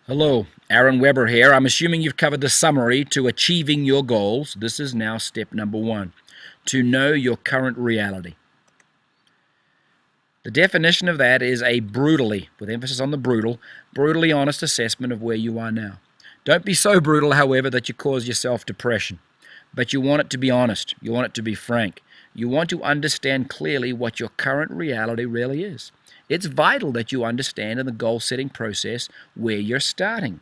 Hello, Aaron Weber here. I'm assuming you've covered the summary to achieving your goals. This is now step number 1, to know your current reality. The definition of that is a brutally, with emphasis on the brutally honest assessment of where you are now. Don't be so brutal, however, that you cause yourself depression. But you want it to be honest. You want it to be frank. You want to understand clearly what your current reality really is. It's vital that you understand in the goal-setting process where you're starting.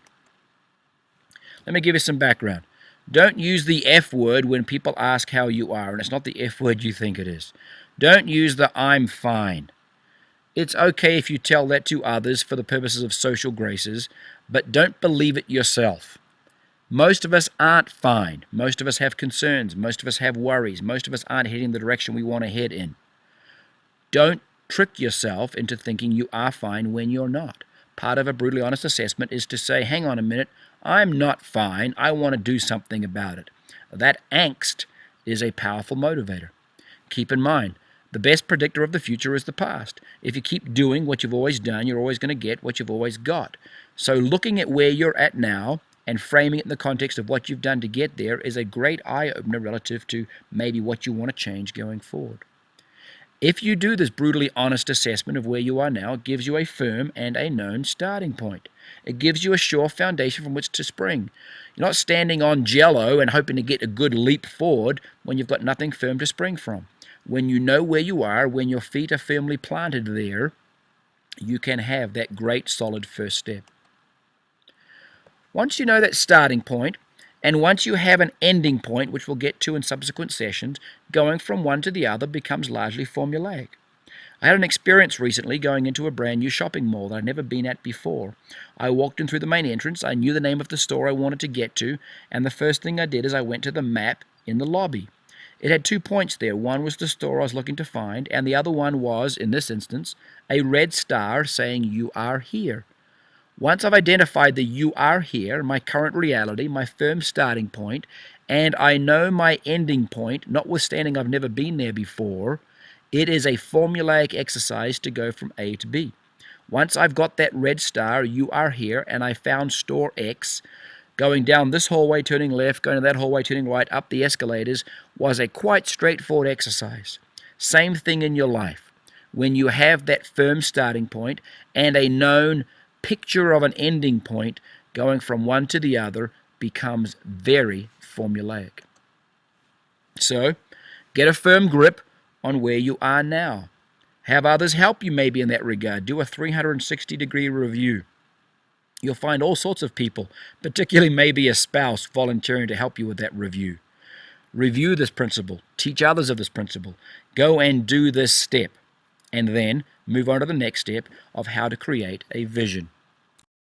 Let me give you some background. Don't use the F word when people ask how you are, and it's not the F word you think it is. Don't use the I'm fine. It's okay if you tell that to others for the purposes of social graces, but don't believe it yourself. Most of us aren't fine. Most of us have concerns. Most of us have worries. Most of us aren't heading the direction we want to head in. Don't trick yourself into thinking you are fine when you're not. Part of a brutally honest assessment is to say, hang on a minute, I'm not fine. I want to do something about it. That angst is a powerful motivator. Keep in mind, the best predictor of the future is the past. If you keep doing what you've always done, you're always going to get what you've always got. So looking at where you're at now and framing it in the context of what you've done to get there is a great eye-opener relative to maybe what you want to change going forward. If you do this brutally honest assessment of where you are now, it gives you a firm and a known starting point. It gives you a sure foundation from which to spring. You're not standing on jello and hoping to get a good leap forward when you've got nothing firm to spring from. When you know where you are, when your feet are firmly planted there, you can have that great solid first step. Once you know that starting point, and once you have an ending point, which we'll get to in subsequent sessions, going from one to the other becomes largely formulaic. I had an experience recently going into a brand new shopping mall that I'd never been at before. I walked in through the main entrance, I knew the name of the store I wanted to get to, and the first thing I did is I went to the map in the lobby. It had 2 points there. One was the store I was looking to find, and the other one was, in this instance, a red star saying, "You are here." Once I've identified the "you are here," my current reality, my firm starting point, and I know my ending point, notwithstanding I've never been there before, it is a formulaic exercise to go from A to B. Once I've got that red star, "you are here," and I found store X, going down this hallway, turning left, going to that hallway, turning right, up the escalators, was a quite straightforward exercise. Same thing in your life. When you have that firm starting point and a known picture of an ending point, going from one to the other becomes very formulaic. So, get a firm grip on where you are now. Have others help you maybe in that regard. Do a 360-degree review. You'll find all sorts of people, particularly maybe a spouse, volunteering to help you with that review. Review this principle. Teach others of this principle. Go and do this step. And then move on to the next step of how to create a vision.